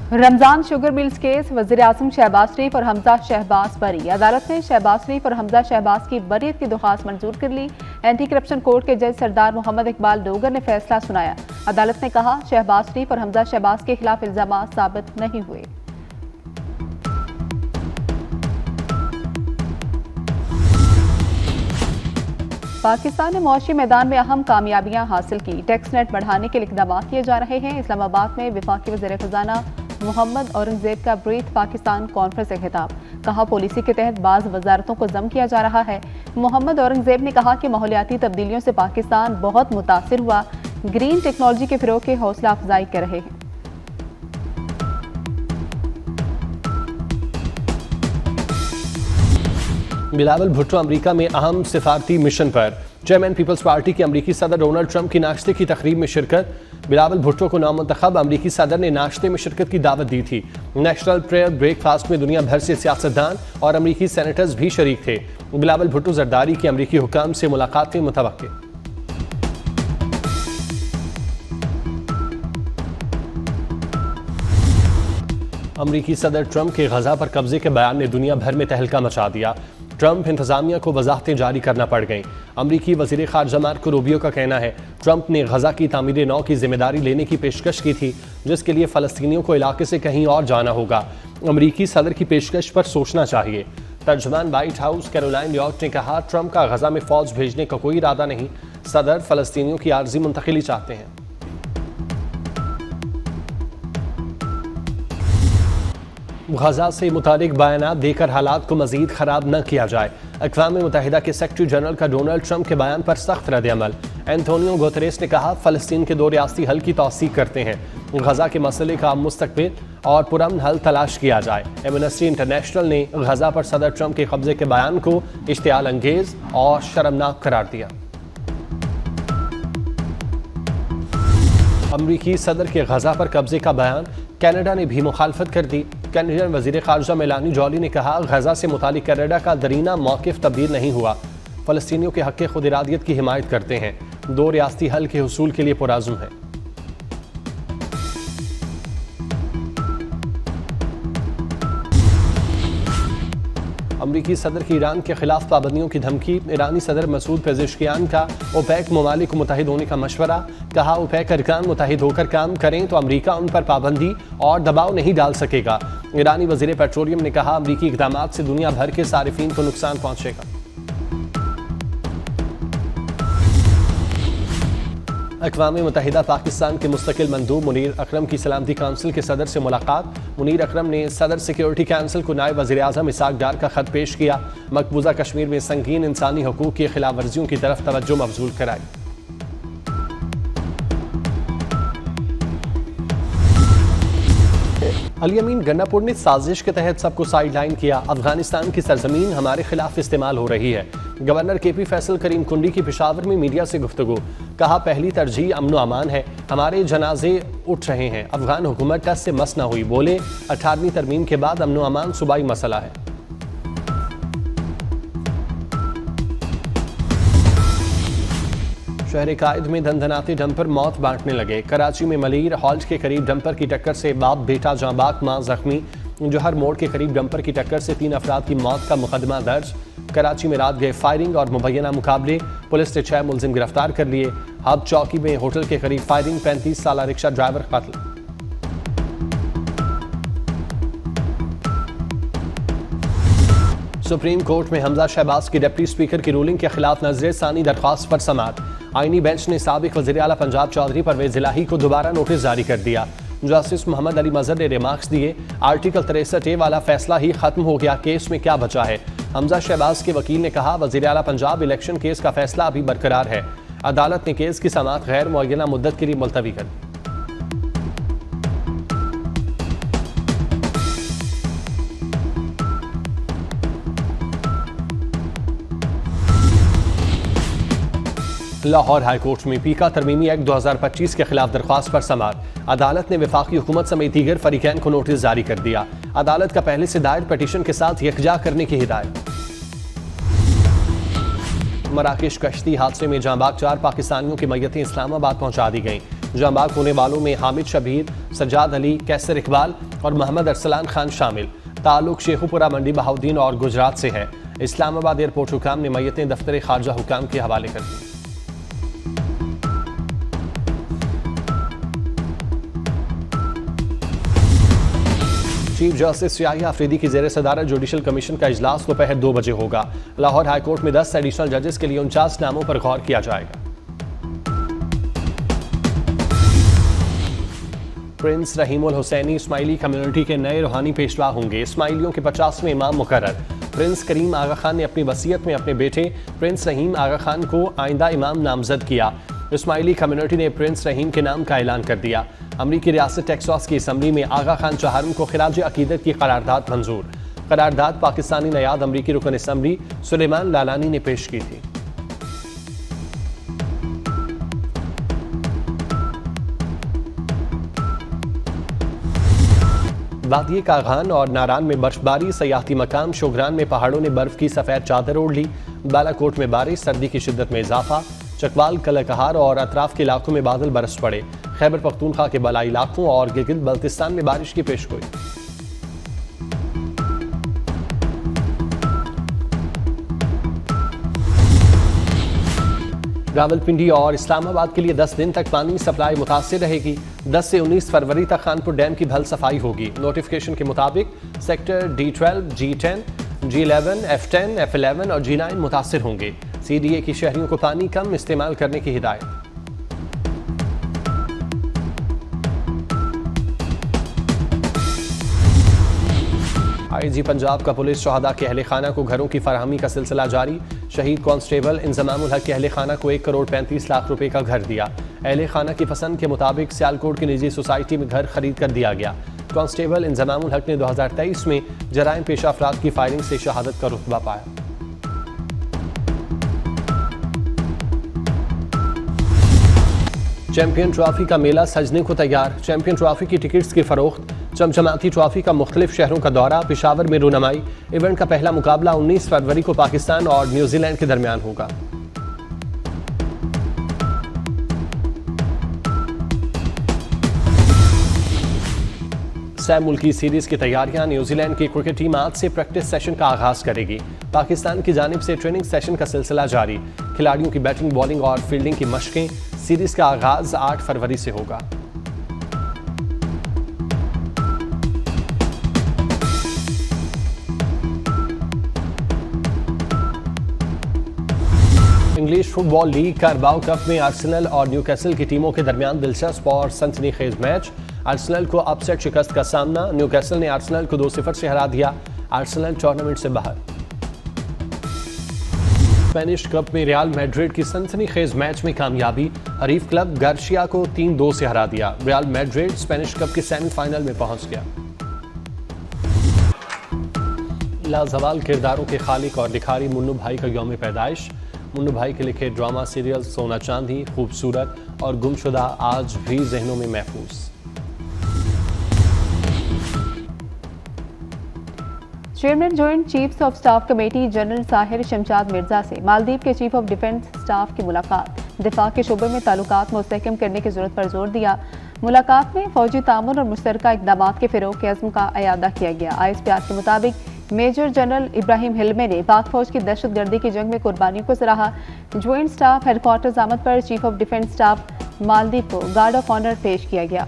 Ramzan sugar mills case, वज़ीर आज़म शहबाज शरीफ और हमजा शहबाज बरी। अदालत ने शहबाज शरीफ और हमजा शहबाज की बरीयत की दरख्वास्त मंजूर कर ली। एंटी करप्शन कोर्ट के जज सरदार मोहम्मद इकबाल डोगर ने फैसला सुनाया। अदालत ने कहा, शहबाज शरीफ और हमजा शहबाज के खिलाफ इल्जामात साबित नहीं हुए। पाकिस्तान ने मुआशी मैदान में अहम कामयाबियां हासिल की। टैक्स नेट बढ़ाने के लिए इक़दाम किए जा रहे हैं। इस्लामाबाद में वफाकी वज़ीर ख़ज़ाना मोहम्मद औरंगज़ेब का ब्रीथ पाकिस्तान कॉन्फ्रेंस से खिताब। कहा, पॉलिसी के तहत बाज़ वजारतों को जम किया जा रहा है। मोहम्मद औरंगज़ेब ने कहा कि माहौलियाती तब्दीलियों से पाकिस्तान बहुत मुतासिर हुआ। ग्रीन टेक्नोलॉजी के फ़रोग़ की हौसला अफजाई कर रहे हैं। बिलावल भुट्टो अमेरिका में अहम सिफारती मिशन पर। चेयरमैन पीपल्स पार्टी के अमेरिकी सदर डोनाल्ड ट्रंप की नाश्ते की तकरीब में शिरकत। बिलावल भुट्टो को नामुंतखब अमेरिकी सदर ने नाश्ते में शिरकत की दावत दी थी। नेशनल प्रेयर ब्रेकफास्ट में दुनिया भर से सियासतदान और अमेरिकी सेनेटर्स भी शरीक थे। बिलावल भुट्टो जरदारी के अमेरिकी हुकाम से मुलाकात में मुतवक्किल। अमेरिकी सदर ट्रंप के गजा पर कब्जे के बयान ने दुनिया भर में तहलका मचा दिया। ट्रंप इंतजामिया को वजाहतें जारी करना पड़ गईं। अमरीकी वज़ीर ख़ारजा मार्को रूबियो का कहना है, ट्रंप ने गजा की तामीर नौ की जिम्मेदारी लेने की पेशकश की थी, जिसके लिए फ़लस्तीनियों को इलाके से कहीं और जाना होगा। अमरीकी सदर की पेशकश पर सोचना चाहिए। तर्जुमान व्हाइट हाउस कैरोलाइन लियॉट ने कहा, ट्रंप का गजा में फ़ौज भेजने का कोई इरादा नहीं। सदर फ़लस्तीनियों की आर्जी मुंतकिली चाहते हैं। गजा से मुतालिक बयानात देकर हालात को मजीद खराब न किया जाए। अक़वाम मुत्तहिदा के सेक्रेटरी जनरल का डोनाल्ड ट्रंप के बयान पर सख्त रद्द-ए-अमल। एंटोनियो गुतेरेस ने कहा, फ़लस्तीन के दो रियासती हल की तौसीक करते हैं। गजा के मसले का मुस्तक़बिल और पुरअमन हल तलाश किया जाए। एमनेस्टी इंटरनेशनल ने गजा पर सदर ट्रंप के कब्जे के बयान को इश्तियाल अंगेज और शर्मनाक करार दिया। अमरीकी सदर के गजा पर कब्जे का बयान, कनाडा ने भी मुखालफत कर दी। कैनेडियन वज़ीर ख़ारजा मेलानी जॉली ने कहा, गजा से मुतालिक कनाडा का दरीना मौक़िफ़ तब्दील नहीं हुआ। फ़लस्तीनियों के हक़ खुद इरादियत की हिमायत करते हैं। दो रियासती हल के हुसूल के लिए पुरअज़्म है। अमरीकी सदर की ईरान के खिलाफ पाबंदियों की धमकी। ईरानी सदर मसूद पेज़ेश्कियान का ओपेक ममालिक को मुत्तहिद होने का मशवरा। कहा, ओपेक अरकान मुत्तहिद होकर काम करें तो अमरीका उन पर पाबंदी और दबाव नहीं डाल सकेगा। ईरानी वज़ीर पेट्रोलियम ने कहा, अमरीकी इक़दामात से दुनिया भर के सारिफीन को नुकसान पहुँचेगा। अक़वाम मुत्तहिदा पाकिस्तान के मुस्तकिल मंदूब मुनीर अकरम की सलामती काउंसिल के सदर से मुलाकात। मुनीर अकरम ने सदर सिक्योरिटी काउंसिल को नायब वज़ीर आज़म इसाक डार का खत पेश किया। मकबूजा कश्मीर में संगीन इंसानी हकूक़ की खिलाफ वर्जियों की तरफ तवज्जो मबजूल कराई। अली अमीन गन्नापुर ने साजिश के तहत सबको साइडलाइन किया। अफगानिस्तान की सरजमीन हमारे खिलाफ इस्तेमाल हो रही है। गवर्नर केपी फैसल करीम कुंडी की पेशावर में मीडिया से गुफ्तगू। कहा, पहली तरजीह अमन व अमान है, हमारे जनाजे उठ रहे हैं। अफगान हुकूमत टस से मस न हुई। बोले, 18वीं तरमीम के बाद अमन व अमान सूबाई मसला है। शहर कायद में धनधनाते डंपर मौत बांटने लगे। कराची में मलीर हॉल्ट के करीब डंपर की टक्कर से बाप बेटा जांबाक, मां जख्मी। जौहर मोड़ के करीब डंपर की टक्कर से 3 अफराद की मौत का मुकदमा दर्ज। कराची में रात गए फायरिंग और मुबैना मुकाबले। पुलिस ने 6 मुलजिम गिरफ्तार कर लिए। हब चौकी में होटल के करीब फायरिंग, 35 साला रिक्शा ड्राइवर कत्ल। सुप्रीम कोर्ट में हमजा शहबाज की डिप्टी स्पीकर की रूलिंग के खिलाफ नजर सानी दरख्वास्त पर समाअत। आईनी बेंच ने साबिक वज़ीर आला पंजाब चौधरी परवेज इलाही को दोबारा नोटिस जारी कर दिया। जस्टिस मोहम्मद अली मजहर ने रिमार्क्स दिए, आर्टिकल 63A वाला फैसला ही खत्म हो गया, केस में क्या बचा है। हमजा शहबाज के वकील ने कहा, वज़ीर आला पंजाब इलेक्शन केस का फैसला अभी बरकरार है। अदालत ने केस की समाअत गैर मुअय्यना मुद्दत के लिए मुलतवी कर दी। लाहौर हाईकोर्ट में पीका तरमीमी एक्ट 2025 के खिलाफ दरख्वास्त पर समाअत। अदालत ने वफाकी हुकूमत समेत दीगर फरीकैन को नोटिस जारी कर दिया। अदालत का पहले से दायर पिटीशन के साथ यकजा करने की हिदायत। मराकेश कश्ती हादसे में जांबाग 4 पाकिस्तानियों की मैयतें इस्लामाबाद पहुंचा दी गईं। जहां बाग होने वालों में हामिद शबीर, सज्जाद अली, कैसर इकबाल और मोहम्मद अरसलान खान शामिल। ताल्लुक शेखुपुरा मंडी बहाउद्दीन और गुजरात से है। इस्लामाबाद एयरपोर्ट हुकाम ने मैयतें दफ्तर खारजा हुकाम के हवाले कर दी। चीफ जस्टिस याहिया अफरीदी की ज़ेर सदारत जुडिशल कमीशन का इजलास दोपहर 2 बजे होगा। लाहौर हाईकोर्ट में 10 एडिशनल जजेस के लिए 49 नामों पर गौर किया जाएगा। प्रिंस रहीमुल हुसैनी इस्माइली कम्युनिटी के नए रूहानी पेशवा होंगे। इस्माइलियों के 50वें इमाम मुकर्रर। प्रिंस करीम आगा खान ने अपनी वसीयत में अपने बेटे प्रिंस रहीम आगा खान को आइंदा इमाम नामजद किया। इस्माइली कम्युनिटी ने प्रिंस रहीम के नाम का ऐलान कर दिया। अमरीकी रियासत टेक्सास की असम्बली में आगा खान चहारम को खिराज अकीदत की करारदाद मंजूर। करारदाद पाकिस्तानी नयाद अमरीकी रुकन असम्बली सुलेमान लालानी ने पेश की थी। वादिये कागान और नारान में बर्फबारी। सयाहती मकाम शोगरान में पहाड़ों ने बर्फ की सफेद चादर ओढ़ ली। बालाकोट में बारिश, सर्दी की शिद्दत में इजाफा। चकवाल, कलकहार और अतराफ के इलाकों में बादल बरस पड़े। खैबर पख्तूनख्वा के बलाई इलाकों और गिलगित बल्तिस्तान में बारिश की पेशगोई। रावलपिंडी और इस्लामाबाद के लिए 10 दिन तक पानी सप्लाई मुतासिर रहेगी। 10 से 19 फरवरी तक खानपुर डैम की भल सफाई होगी। नोटिफिकेशन के मुताबिक sector D12, G10, G11, F10, F11 और G9 मुतासिर होंगे। CDA की शहरियों को पानी कम इस्तेमाल करने की हिदायत। IG पंजाब का पुलिस शहादा के अहले खाना को घरों की फराहमी का सिलसिला जारी। शहीद कांस्टेबल इंजमामुल हक के अहले खाना को 1 करोड़ 35 लाख रुपए का घर दिया। अहले खाना की पसंद के मुताबिक सियालकोट की निजी सोसाइटी में घर खरीद कर दिया गया। कांस्टेबल इंजमामुल हक ने 2023 में जराइम पेशा अफराद की फायरिंग से शहादत का रुतबा पाया। चैंपियन ट्रॉफी का मेला सजने को तैयार। चैंपियन ट्रॉफी की टिकट्स की फरोख्त। चमचमाती ट्रॉफी का मुख्तलिफ शहरों का दौरा। पेशावर में रूनमाई। इवेंट का पहला मुकाबला 19 फरवरी को पाकिस्तान और न्यूजीलैंड के दरमियान होगा। सह मुल्की सीरीज की तैयारियां। न्यूजीलैंड की क्रिकेट टीम आज से प्रैक्टिस सेशन का आगाज करेगी। पाकिस्तान की जानिब से ट्रेनिंग सेशन का सिलसिला जारी। खिलाड़ियों की बैटिंग, बॉलिंग और फील्डिंग की मशकें। सीरीज का आगाज 8 फरवरी से होगा। इंग्लिश फुटबॉल लीग कारबाओ कप में आर्सेनल और न्यूकैसल की टीमों के दरमियान दिलचस्प और सनसनीखेज मैच। आर्सेनल को अपसेट शिकस्त का सामना। न्यूकैसल ने आर्सेनल को 2-0 से हरा दिया। आर्सेनल टूर्नामेंट से बाहर। स्पेनिश कप में रियल मैड्रिड की सनसनीखेज मैच में कामयाबी। हरीफ क्लब गार्सिया को 3-2 से हरा दिया। रियल मैड्रिड स्पेनिश कप के सेमीफाइनल में पहुंच गया। लाजवाल किरदारों के खालिक और लिखारी मुन्नू भाई का यौम पैदाइश। मुन्नू भाई के लिखे ड्रामा सीरियल सोना चांदी, खूबसूरत और गुमशुदा आज भी जहनों में महफूज। Chairman joint chiefs of staff committee general Sahir Shamshad Mirza से मालदीव के चीफ ऑफ डिफेंस स्टाफ की मुलाकात। दिफा के शोबे में ताल्लुकात मुस्तहकम करने की जरूरत पर जोर दिया। मुलाकात में फौजी तामुन और मुश्तरका इक़दाम के फ़रोग़ के अज़्म का अयादा किया गया। ISPR के मुताबिक मेजर जनरल इब्राहिम हिल्मे ने पाक फौज की दहशतगर्दी की जंग में कुर्बानियों को सराहा। ज्वाइंट स्टाफ हेडक्वार्टर्स आमद पर chief of defence staff Maldives को गार्ड ऑफ ऑनर पेश किया गया।